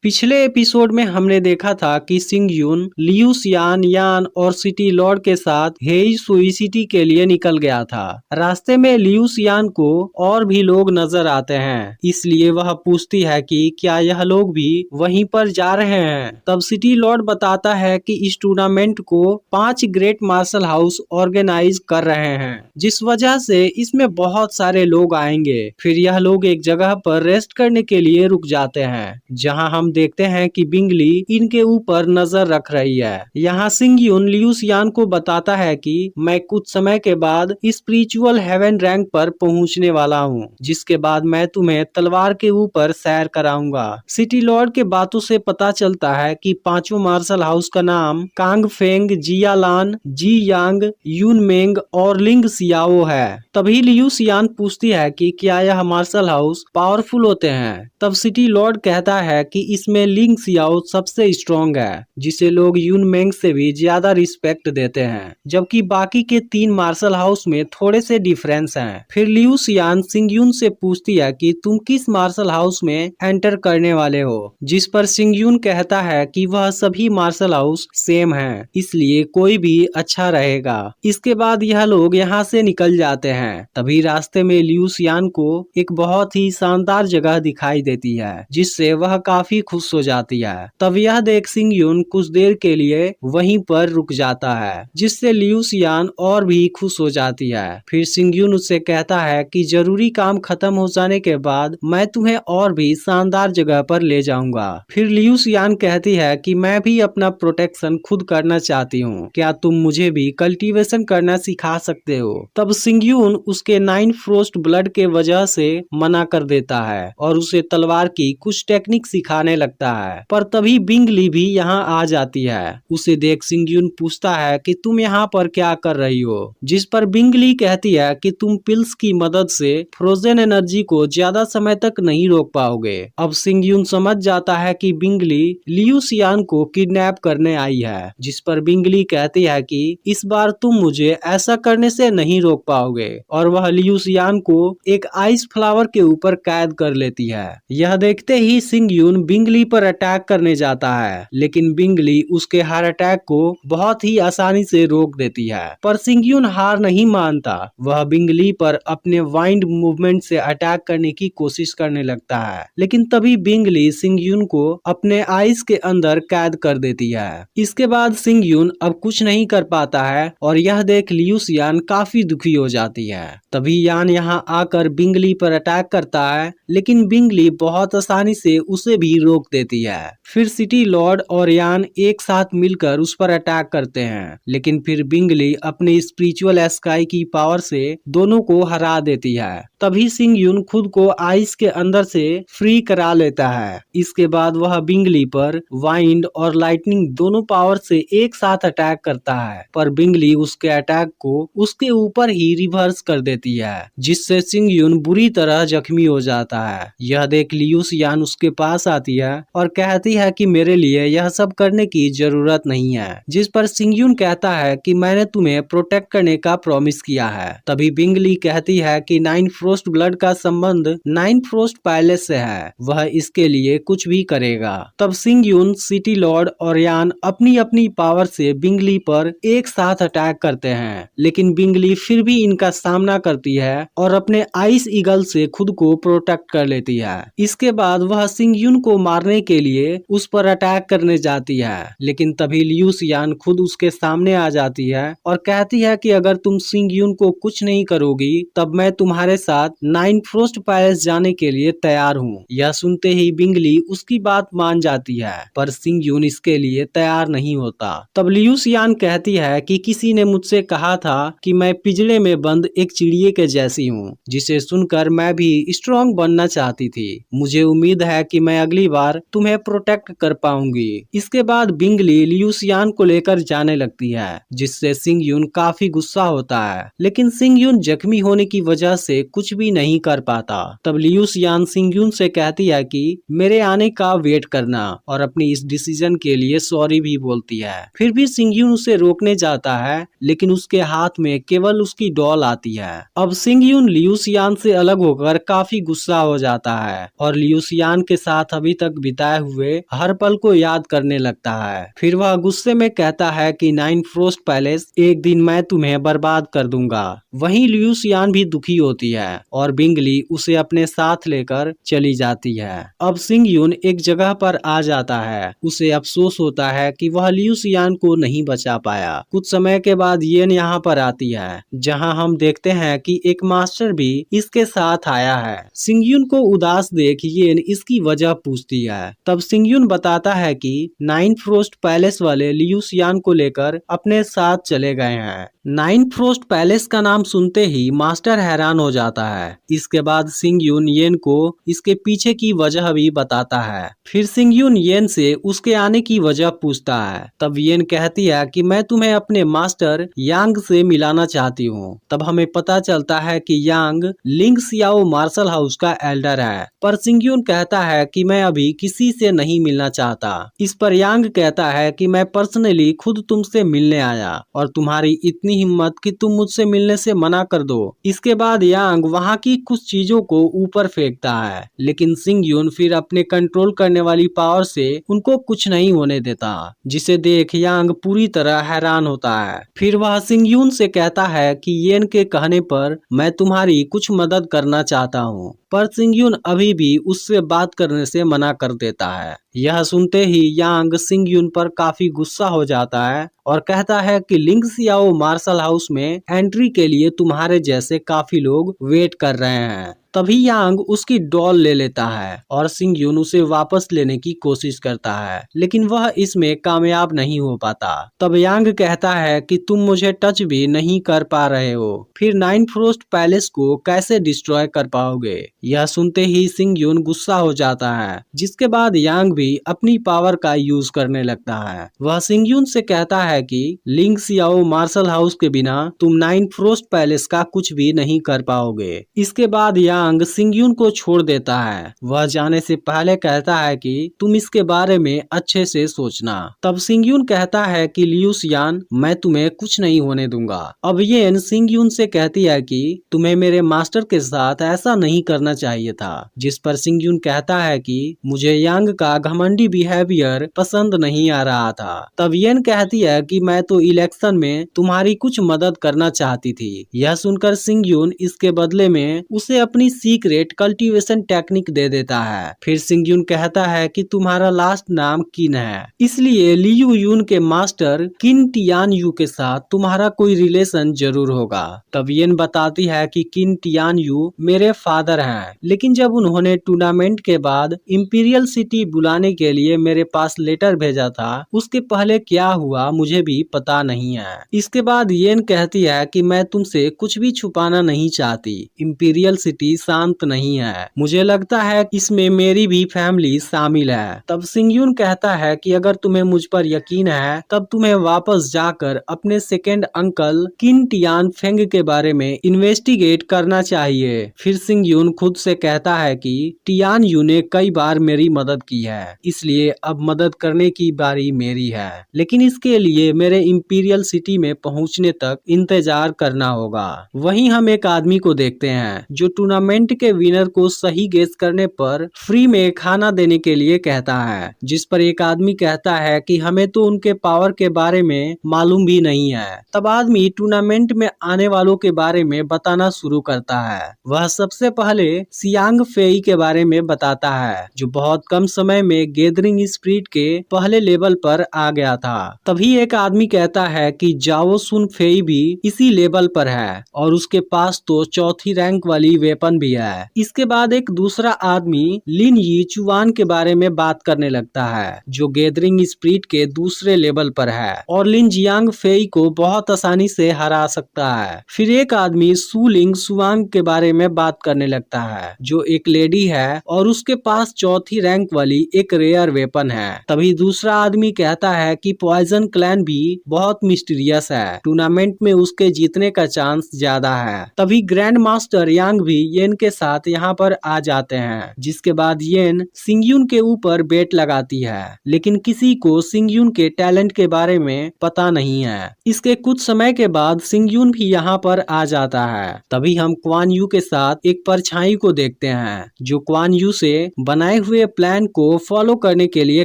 पिछले एपिसोड में हमने देखा था कि सिंग यून, लियू सियान, यान और सिटी लॉर्ड के साथ हेई सुई सिटी के लिए निकल गया था। रास्ते में लियू सियान को और भी लोग नजर आते हैं, इसलिए वह पूछती है कि क्या यह लोग भी वहीं पर जा रहे हैं। तब सिटी लॉर्ड बताता है कि इस टूर्नामेंट को 5 ग्रेट मार्शल हाउस ऑर्गेनाइज कर रहे हैं, जिस वजह से इसमें बहुत सारे लोग आएंगे। फिर यह लोग एक जगह पर रेस्ट करने के लिए रुक जाते हैं, जहां हम देखते हैं कि बिंगली इनके ऊपर नजर रख रही है। यहाँ सिंग यून लियू सियान को बताता है कि मैं कुछ समय के बाद स्पिरिचुअल हेवन रैंक पर पहुंचने वाला हूँ, जिसके बाद मैं तुम्हें तलवार के ऊपर सैर कराऊंगा। सिटी लॉर्ड के बातों से पता चलता है कि पांचों मार्शल हाउस का नाम कांग फेंग, जियालान, जी यांग, यून मेंग और लिंग सियाओ है। तभी लियू सियान पूछती है कि क्या यह मार्शल हाउस पावरफुल होते हैं। तब सिटी लॉर्ड कहता है कि इसमें लिंग सियाओ सबसे स्ट्रॉन्ग है, जिसे लोग यून मेंग से भी ज्यादा रिस्पेक्ट देते हैं, जबकि बाकी के 3 मार्शल हाउस में थोड़े से डिफरेंस हैं। फिर लियू सियान सिंग यून से पूछती है कि तुम किस मार्शल हाउस में एंटर करने वाले हो, जिस पर सिंग यून कहता है कि वह सभी मार्शल हाउस सेम हैं, इसलिए कोई भी अच्छा रहेगा। इसके बाद यह लोग यहाँ से निकल जाते हैं। तभी रास्ते में लियू सियान को एक बहुत ही शानदार जगह दिखाई देती है, जिससे वह काफी खुश हो जाती है। तब यह देख सिंग यून कुछ देर के लिए वहीं पर रुक जाता है, जिससे लियू सियान और भी खुश हो जाती है। फिर सिंग यून उससे कहता है कि जरूरी काम खत्म हो जाने के बाद मैं तुम्हें और भी शानदार जगह पर ले जाऊंगा। फिर लियू सियान कहती है कि मैं भी अपना प्रोटेक्शन खुद करना चाहती हूँ, क्या तुम मुझे भी कल्टीवेशन करना सिखा सकते हो। तब सिंग यून उसके 9 फ्रोस्ट ब्लड के वजह से मना कर देता है और उसे तलवार की कुछ टेक्निक सिखाने लगता है। पर तभी बिंगली भी यहाँ आ जाती है। उसे देख सिंग यून पूछता है कि तुम यहाँ पर क्या कर रही हो, जिस पर बिंगली कहती है कि तुम पिल्स की मदद से फ्रोजन एनर्जी को ज्यादा समय तक नहीं रोक पाओगे। अब सिंग यून समझ जाता है कि बिंगली लियू सियान को किडनैप करने आई है, जिस पर बिंगली कहती है कि इस बार तुम मुझे ऐसा करने से नहीं रोक पाओगे, और वह लियू सियान को एक आइस फ्लावर के ऊपर कैद कर लेती है। यह देखते ही सिंग यून बिंगली पर अटैक करने जाता है, लेकिन बिंगली उसके हर अटैक को बहुत ही आसानी से रोक देती है। पर सिंग यून हार नहीं मानता, वह बिंगली पर अपने वाइंड मूवमेंट से अटैक करने की कोशिश करने लगता है, लेकिन तभी बिंगली सिंग यून को अपने आइस के अंदर कैद कर देती है। इसके बाद सिंग यून अब कुछ नहीं कर पाता है और यह देख लियू सियान काफी दुखी हो जाती है। तभी यान यहाँ आकर बिंगली पर अटैक करता है, लेकिन बिंगली बहुत आसानी से उसे भी रोक देती है। फिर सिटी लॉर्ड और यान एक साथ मिलकर उस पर अटैक करते हैं, लेकिन फिर बिंगली अपने स्पिरिचुअल स्काई की पावर से दोनों को हरा देती है। तभी सिंग यून खुद को आइस के अंदर से फ्री करा लेता है। इसके बाद वह बिंगली पर वाइंड और लाइटनिंग दोनों पावर से एक साथ अटैक करता है, पर बिंगली उसके अटैक को उसके ऊपर ही रिवर्स कर देती है, जिससे सिंग यून बुरी तरह जख्मी हो जाता है। यह देख लियू सियान उसके पास आती है और कहती है कि मेरे लिए यह सब करने की जरूरत नहीं है, जिस पर सिंग यून कहता है कि मैंने तुम्हें प्रोटेक्ट करने का प्रॉमिस किया है। तभी बिंगली कहती है कि 9 फ्रोस्ट ब्लड का संबंध 9 फ्रोस्ट पैलेस से है, वह इसके लिए कुछ भी करेगा। तब सिंग यून, सिटी लॉर्ड और यान अपनी अपनी पावर से बिंगली पर एक साथ अटैक करते हैं, लेकिन बिंगली फिर भी इनका सामना करती है और अपने आइस ईगल से खुद को प्रोटेक्ट कर लेती है। इसके बाद वह सिंग यून को मारने के लिए उस पर अटैक करने जाती है, लेकिन तभी लियू सियान खुद उसके सामने आ जाती है और कहती है कि अगर तुम सिंग यून को कुछ नहीं करोगी तब मैं तुम्हारे साथ 9 फ्रोस्ट पैलेस जाने के लिए तैयार हूँ। यह सुनते ही बिंगली उसकी बात मान जाती है, पर सिंग यून इसके लिए तैयार नहीं होता। तब लियू सियान कहती है कि किसी ने मुझसे कहा था कि मैं पिंजरे में बंद एक चिड़िए के जैसी हूँ, जिसे सुनकर मैं भी स्ट्रॉन्ग बनना चाहती थी। मुझे उम्मीद है कि मैं अगली बार तुम्हें प्रोटेक्ट कर पाऊंगी। इसके बाद बिंगली लियू सियान को लेकर जाने लगती है, जिससे सिंग यून काफी गुस्सा होता है, लेकिन सिंग यून जख्मी होने की वजह से कुछ भी नहीं कर पाता। तब लियू सियान सिंग यून से कहती है कि मेरे आने का वेट करना, और अपनी इस डिसीजन के लिए सॉरी भी बोलती है। फिर भी सिंग यून उसे रोकने जाता है, लेकिन उसके हाथ में केवल उसकी डॉल आती है। अब सिंग यून लियू सियान से अलग होकर काफी गुस्सा हो जाता है और लियू सियान के साथ अभी तक बिताए हुए हर पल को याद करने लगता है। फिर वह गुस्से में कहता है कि नाइन फ्रोस्ट पैलेस, एक दिन मैं तुम्हें बर्बाद कर दूंगा। वहीं लियू सियान भी दुखी होती है और बिंगली उसे अपने साथ लेकर चली जाती है। अब सिंग यून एक जगह पर आ जाता है। उसे अफसोस होता है कि वह लियू सियान को नहीं बचा पाया। कुछ समय के बाद येन यहाँ पर आती है, जहाँ हम देखते हैं कि एक मास्टर भी इसके साथ आया है। सिंग यून को उदास देख येन इसकी वजह पूछती है। तब सिंग यून बताता है कि नाइन फ्रोस्ट पैलेस वाले लियू सियान को लेकर अपने साथ चले गए हैं। नाइन फ्रोस्ट पैलेस का नाम सुनते ही मास्टर हैरान हो जाता है। इसके बाद सिंग यून येन को इसके पीछे की वजह भी बताता है। फिर सिंग यून येन से उसके आने की वजह पूछता है। तब येन कहती है कि मैं तुम्हें अपने मास्टर यांग से मिलाना चाहती हूँ। तब हमें पता चलता है कि यांग लिंग सियाओ मार्शल हाउस का एल्डर है, पर सिंग यून कहता है कि मैं अभी किसी से नहीं मिलना चाहता। इस पर यांग कहता है कि मैं पर्सनली खुद तुमसे मिलने आया और तुम्हारी इतनी हिम्मत कि तुम मुझसे मिलने से मना कर दो। इसके बाद यांग वहाँ की कुछ चीजों को ऊपर फेंकता है, लेकिन सिंग यून फिर अपने कंट्रोल करने वाली पावर से उनको कुछ नहीं होने देता, जिसे देख यांग पूरी तरह हैरान होता है। फिर वह सिंग यून से कहता है कि येन के कहने पर मैं तुम्हारी कुछ मदद करना चाहता हूँ, पर सिंग यून अभी भी उससे बात करने से मना कर देता है। यह सुनते ही यांग सिंग यून पर काफी गुस्सा हो जाता है और कहता है कि लिंग सियाओ मार्शल हाउस में एंट्री के लिए तुम्हारे जैसे काफी लोग वेट कर रहे हैं। तभी यांग उसकी डॉल ले लेता है और सिंग यून उसे वापस लेने की कोशिश करता है, लेकिन वह इसमें कामयाब नहीं हो पाता। तब यांग कहता है कि तुम मुझे टच भी नहीं कर पा रहे हो, फिर नाइन फ्रोस्ट पैलेस को कैसे डिस्ट्रॉय कर पाओगे। यह सुनते ही सिंग यून गुस्सा हो जाता है, जिसके बाद यांग भी अपनी पावर का यूज करने लगता है। वह सिंग यून से कहता है कि लिंग सियाओ मार्शल हाउस के बिना तुम नाइन फ्रोस्ट पैलेस का कुछ भी नहीं कर पाओगे। इसके बाद यांग सिंग यून को छोड़ देता है। वह जाने से पहले कहता है कि तुम इसके बारे में अच्छे से सोचना। तब सिंग यून कहता है कि लियू सियान, मैं तुम्हें कुछ नहीं होने दूंगा। अब येन सिंग यून से कहती है कि तुम्हें मेरे मास्टर के साथ ऐसा नहीं करना चाहिए था, जिस पर सिंग यून कहता है कि मुझे यांग का घमंडी बिहेवियर पसंद नहीं आ रहा था। तब येन कहती है कि मैं तो इलेक्शन में तुम्हारी कुछ मदद करना चाहती थी। यह सुनकर सिंग यून इसके बदले में उसे अपनी सीक्रेट कल्टीवेशन टेक्निक दे देता है। फिर सिंग यून कहता है कि तुम्हारा लास्ट नाम किन है, इसलिए लियू यून के मास्टर किन टियान यू के साथ तुम्हारा कोई रिलेशन जरूर होगा। तब येन बताती है कि किन टियान यू मेरे फादर हैं, लेकिन जब उन्होंने टूर्नामेंट के बाद इंपीरियल सिटी बुलाने के लिए मेरे पास लेटर भेजा था, उसके पहले क्या हुआ मुझे भी पता नहीं है। इसके बाद येन कहती है कि मैं तुमसे कुछ भी छुपाना नहीं चाहती। इंपीरियल सिटी शांत नहीं है, मुझे लगता है इसमें मेरी भी फैमिली शामिल है। तब सिंग यून कहता है कि अगर तुम्हें मुझ पर यकीन है, तब तुम्हें वापस जाकर अपने सेकेंड अंकल किन टियान फेंग के बारे में इन्वेस्टिगेट करना चाहिए। फिर सिंग यून खुद से कहता है कि टियान यू ने कई बार मेरी मदद की है, इसलिए अब मदद करने की बारी मेरी है, लेकिन इसके लिए मेरे इंपीरियल सिटी में पहुंचने तक इंतजार करना होगा। वहीं हम एक आदमी को देखते हैं जो टूर्नामेंट के विनर को सही गेस करने पर फ्री में खाना देने के लिए कहता है, जिस पर एक आदमी कहता है कि हमें तो उनके पावर के बारे में मालूम भी नहीं है। तब आदमी टूर्नामेंट में आने वालों के बारे में बताना शुरू करता है। वह सबसे पहले सियांग फेई के बारे में बताता है, जो बहुत कम समय में गैदरिंग स्पिरिट के पहले लेवल पर आ गया था। तभी एक आदमी कहता है कि जाओ सुन फेई भी इसी लेवल पर है और उसके पास तो चौथी रैंक वाली वेपन भी है। इसके बाद एक दूसरा आदमी लिन यी चुवान के बारे में बात करने लगता है, जो गैदरिंग स्पिरिट के दूसरे लेवल पर है और लिन जियांग फेई को बहुत आसानी से हरा सकता है। फिर एक आदमी सुलिंग सुवांग के बारे में बात करने लगता है, जो एक लेडी है और उसके पास चौथी रैंक वाली एक रेयर वेपन है। तभी दूसरा आदमी कहता है कि पॉइजन क्लैन भी बहुत मिस्टीरियस है, टूर्नामेंट में उसके जीतने का चांस ज्यादा है। तभी ग्रैंड मास्टर यांग भी ये येन के साथ यहाँ पर आ जाते हैं, जिसके बाद येन सिंगयून के ऊपर बेट लगाती है, लेकिन किसी को सिंगयून के टैलेंट के बारे में पता नहीं है। इसके कुछ समय के बाद सिंगयून भी यहाँ पर आ जाता है। तभी हम क्वान यू के साथ एक परछाई को देखते हैं, जो क्वान यू से बनाए हुए प्लान को फॉलो करने के लिए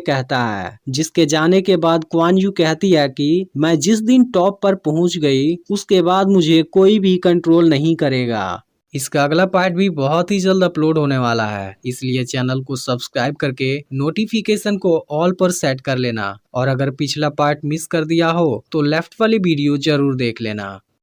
कहता है, जिसके जाने के बाद क्वान यू कहती है कि मैं जिस दिन टॉप पर पहुंच गई उसके बाद मुझे कोई भी कंट्रोल नहीं करेगा। इसका अगला पार्ट भी बहुत ही जल्द अपलोड होने वाला है, इसलिए चैनल को सब्सक्राइब करके नोटिफिकेशन को ऑल पर सेट कर लेना। और अगर पिछला पार्ट मिस कर दिया हो तो लेफ्ट वाली वीडियो जरूर देख लेना।